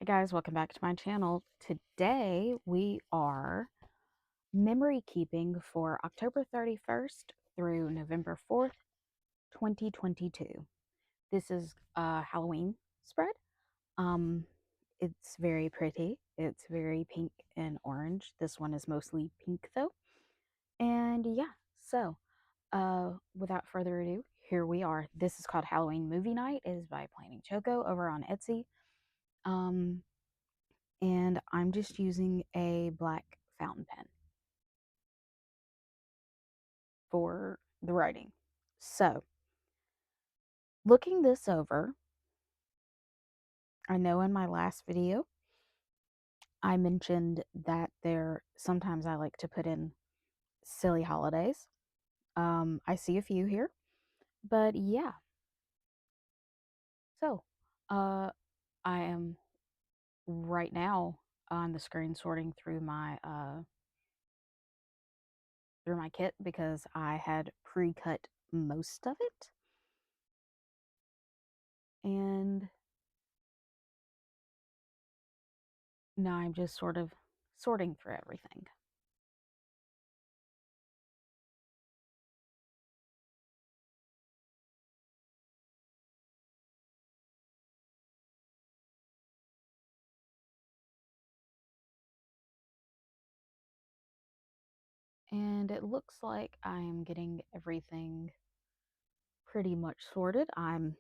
Hey guys, welcome back to my channel. Today we are memory keeping for October 31st through November 4th, 2022. This is a Halloween spread. Um, it's very pretty. It's very pink and orange. This one is mostly pink though. And yeah, so without further ado, here we are. This is called Halloween Movie Night. It is by Planning Choco over on Etsy. Um, and I'm just using a black fountain pen for the writing. So, looking this over, I know in my last video I mentioned that sometimes I like to put in silly holidays. I see a few here, but yeah. So, uh, I am right now on the screen sorting through my kit because I had pre-cut most of it, and now I'm just sort of sorting through everything. And it looks like I'm getting everything pretty much sorted. I'm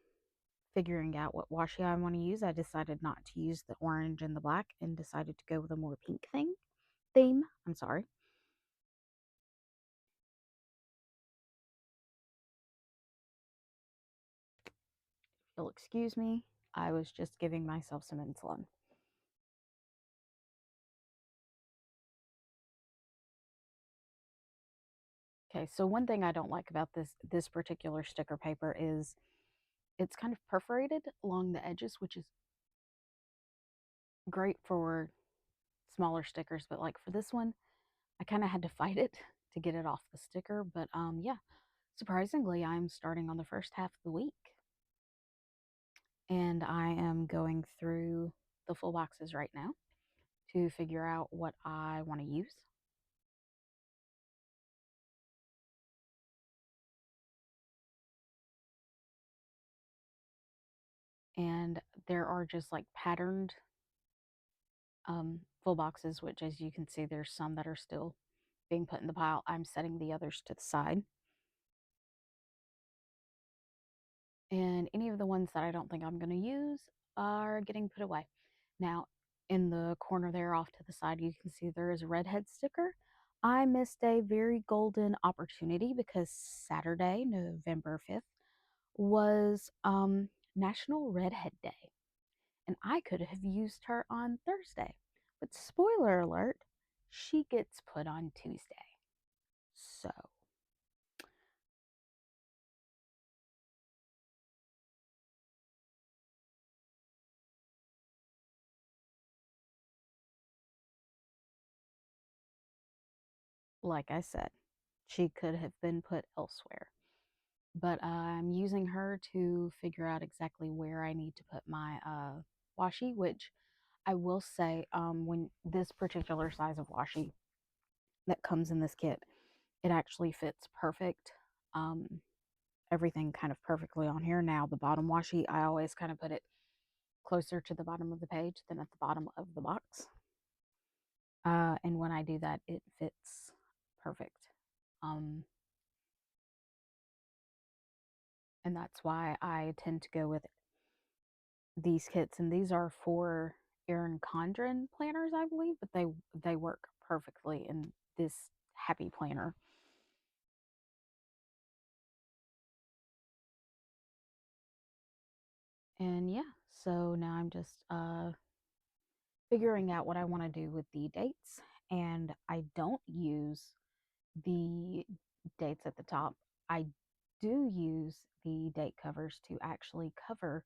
figuring out what washi I want to use. I decided not to use the orange and the black and decided to go with a more pink theme. I'm sorry. If you'll excuse me, I was just giving myself some insulin. Okay, so one thing I don't like about this particular sticker paper is it's kind of perforated along the edges, which is great for smaller stickers, but like for this one, I kind of had to fight it to get it off the sticker. But yeah, surprisingly, I'm starting on the first half of the week, and I am going through the full boxes right now to figure out what I want to use. And there are just like patterned full boxes, which, as you can see, there's some that are still being put in the pile. I'm setting the others to the side. And any of the ones that I don't think I'm going to use are getting put away. Now, in the corner there off to the side, you can see there is a redhead sticker. I missed a very golden opportunity because Saturday, November 5th, was National Redhead Day. And I could have used her on Thursday. But spoiler alert, she gets put on Tuesday. So, like I said, she could have been put elsewhere. But I'm using her to figure out exactly where I need to put my washi, which I will say, when this particular size of washi that comes in this kit, it actually fits perfect. Um, Everything kind of perfectly on here. Now, the bottom washi, I always kind of put it closer to the bottom of the page than at the bottom of the box. And when I do that, it fits perfect. Um, and that's why I tend to go with these kits, and these are for Erin Condren planners, I believe, but they work perfectly in this happy planner. And yeah, so now I'm just figuring out what I want to do with the dates, and I don't use the dates at the top. I do use the date covers to actually cover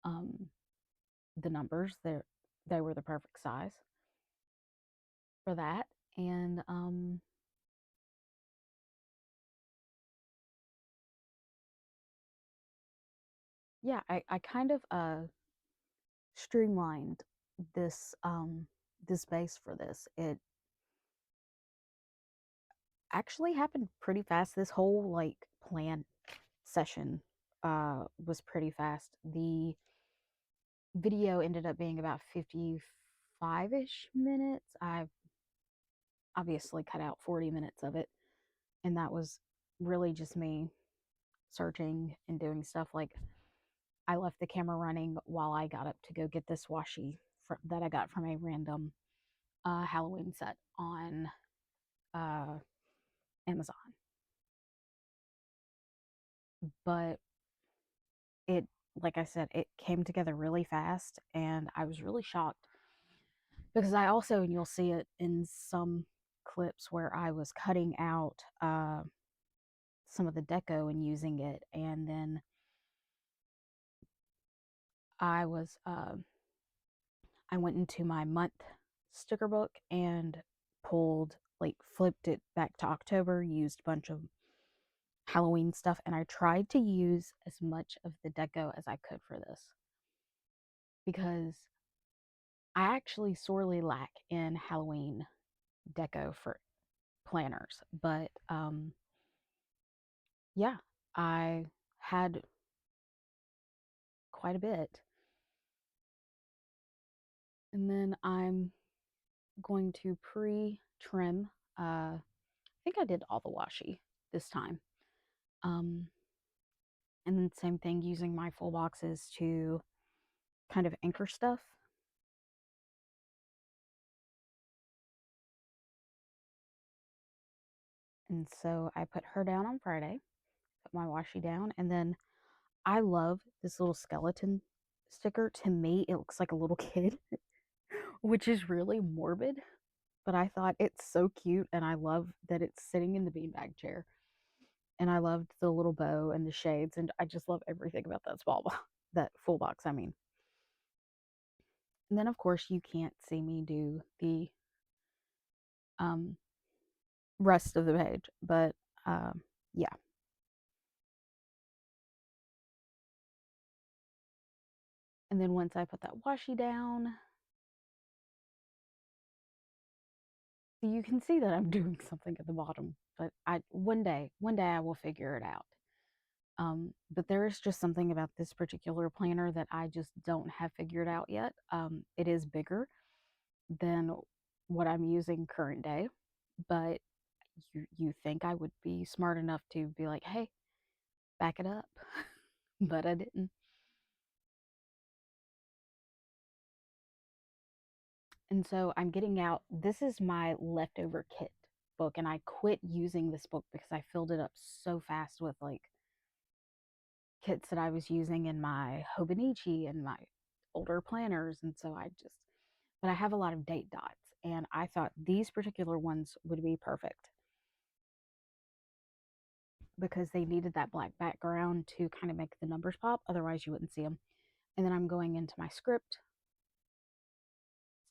um, the numbers. They were the perfect size for that, and yeah, I kind of streamlined this this base for this. It actually happened pretty fast. This whole like plan session was pretty fast. The video ended up being about 55-ish minutes. I obviously cut out 40 minutes of it, and that was really just me searching and doing stuff. Like, I left the camera running while I got up to go get this washi that I got from a random Halloween set on uh, Amazon. But it, like I said, it came together really fast, and I was really shocked because I also, and you'll see it in some clips where I was cutting out some of the deco and using it, and then I was I went into my month sticker book and pulled, like, flipped it back to October, used a bunch of Halloween stuff, and I tried to use as much of the deco as I could for this because I actually sorely lack in Halloween deco for planners. But yeah, I had quite a bit. And then I'm going to pre-trim. I think I did all the washi this time. Um, and then same thing, using my full boxes to kind of anchor stuff. And so I put her down on Friday, put my washi down, and then I love this little skeleton sticker. To me, it looks like a little kid, which is really morbid, but I thought it's so cute, and I love that it's sitting in the beanbag chair. And I loved the little bow and the shades, and I just love everything about that small box, that full box, I mean. And then, of course, you can't see me do the um, rest of the page, but yeah. And then once I put that washi down, you can see that I'm doing something at the bottom. But one day I will figure it out. But there is just something about this particular planner that I just don't have figured out yet. It is bigger than what I'm using current day, but you think I would be smart enough to be like, hey, back it up, but I didn't. And so I'm getting out. This is my leftover kit book, and I quit using this book because I filled it up so fast with like kits that I was using in my Hobonichi and my older planners. And so but I have a lot of date dots, and I thought these particular ones would be perfect because they needed that black background to kind of make the numbers pop. Otherwise, you wouldn't see them. And then I'm going into my script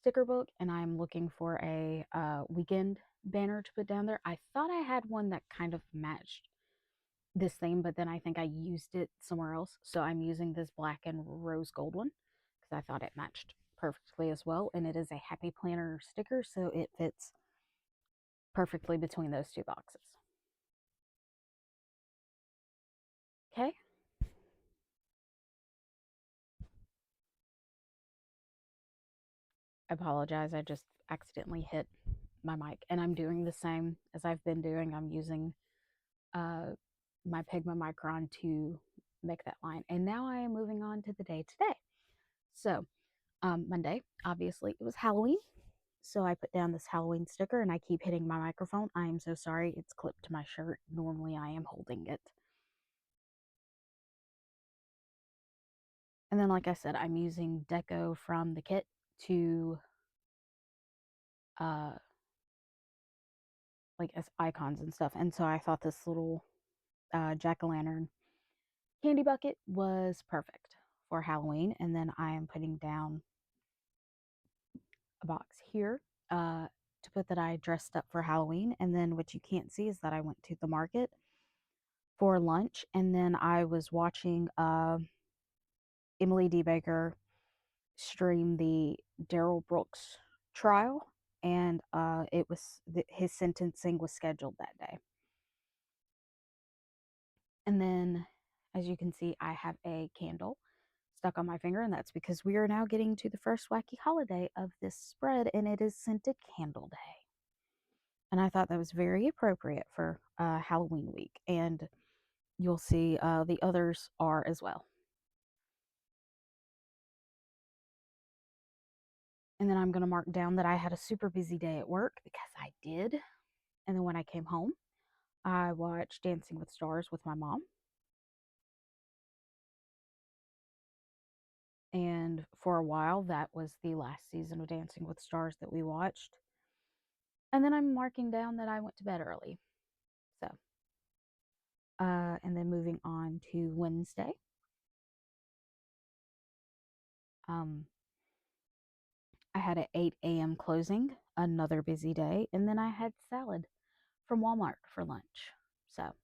sticker book, and I'm looking for a weekend banner to put down there. I thought I had one that kind of matched this theme, but then I think I used it somewhere else. So I'm using this black and rose gold one because I thought it matched perfectly as well. And it is a happy planner sticker, so it fits perfectly between those two boxes. Okay. I apologize. I just accidentally hit my mic, and I'm doing the same as I've been doing. I'm using uh, my Pigma Micron to make that line. And now I am moving on to the day today. So, Monday, obviously, it was Halloween. So I put down this Halloween sticker, and I keep hitting my microphone. I am so sorry. It's clipped to my shirt. Normally, I am holding it. And then, like I said, I'm using deco from the kit to uh like as icons and stuff. And so I thought this little jack-o'-lantern candy bucket was perfect for Halloween. And then I am putting down a box here to put that I dressed up for Halloween. And then what you can't see is that I went to the market for lunch, and then I was watching Emily D. Baker stream the Daryl Brooks trial, and his sentencing was scheduled that day. And then, as you can see, I have a candle stuck on my finger, and that's because we are now getting to the first wacky holiday of this spread, and it is Scented Candle Day. And I thought that was very appropriate for Halloween week, and you'll see the others are as well. And then I'm going to mark down that I had a super busy day at work because I did. And then when I came home, I watched Dancing with Stars with my mom. And for a while, that was the last season of Dancing with Stars that we watched. And then I'm marking down that I went to bed early. So, and then moving on to Wednesday. Um, I had an 8 a.m. closing, another busy day, and then I had salad from Walmart for lunch. So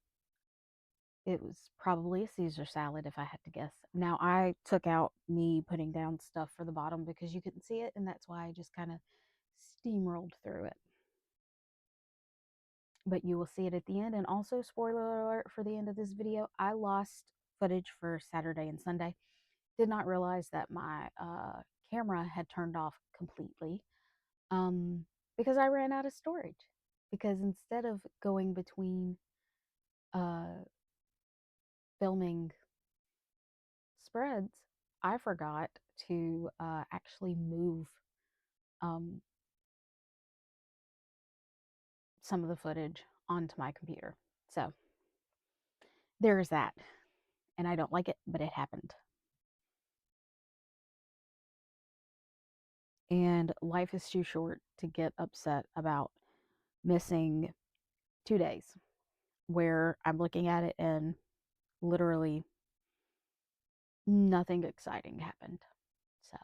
it was probably a Caesar salad if I had to guess. Now I took out me putting down stuff for the bottom because you couldn't see it, and that's why I just kind of steamrolled through it. But you will see it at the end. And also, spoiler alert for the end of this video, I lost footage for Saturday and Sunday. Did not realize that my camera had turned off completely because I ran out of storage. Because instead of going between uh, filming spreads, I forgot to actually move um, some of the footage onto my computer. So there's that. And I don't like it, but it happened. And life is too short to get upset about missing 2 days where I'm looking at it and literally nothing exciting happened. So,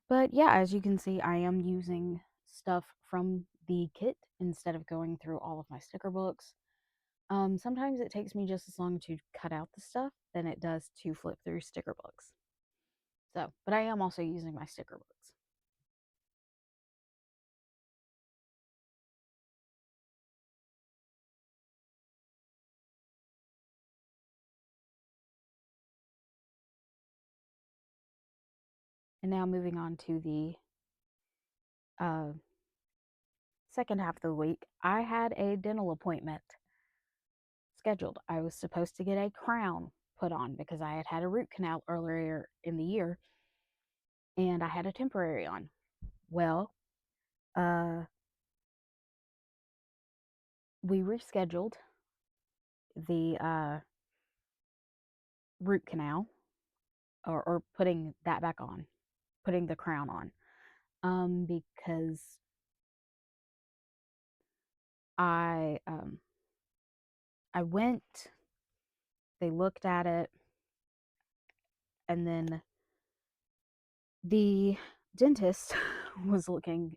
but yeah, as you can see, I am using stuff from the kit instead of going through all of my sticker books. Sometimes it takes me just as long to cut out the stuff than it does to flip through sticker books. So, but I am also using my sticker books. And now moving on to the uh, second half of the week, I had a dental appointment scheduled. I was supposed to get a crown put on because I had had a root canal earlier in the year and I had a temporary on. Well, uh, we rescheduled the root canal or putting that back on, putting the crown on, because I um, I went, they looked at it, and then the dentist was looking,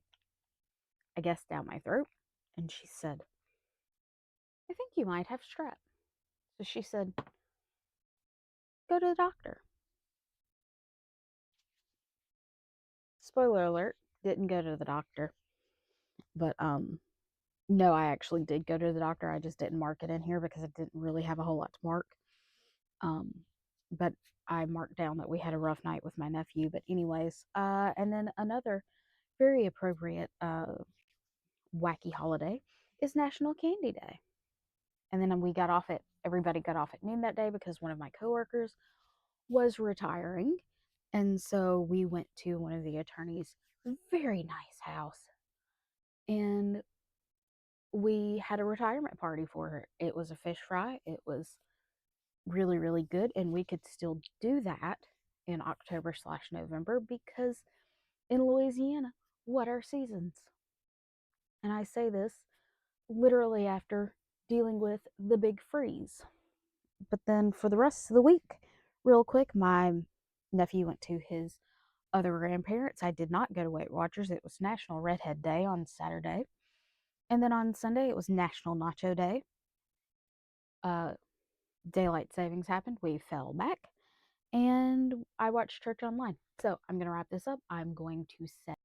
I guess, down my throat, and she said, I think you might have strep. So she said, go to the doctor. Spoiler alert, didn't go to the doctor. But no, I actually did go to the doctor. I just didn't mark it in here because I didn't really have a whole lot to mark. Um but I marked down that we had a rough night with my nephew. But anyways, and then another very appropriate wacky holiday is National Candy Day. And then everybody got off at noon that day because one of my coworkers was retiring. And so we went to one of the attorney's very nice house and we had a retirement party for her. It was a fish fry. It was really, really good. And we could still do that in October/November because in Louisiana, what are seasons? And I say this literally after dealing with the big freeze. But then for the rest of the week, real quick, my nephew went to his other grandparents. I did not go to Weight Watchers. It was National Redhead Day on Saturday. And then on Sunday, it was National Nacho Day. Uh, Daylight savings happened. We fell back. and I watch church online. So I'm going to wrap this up. I'm going to set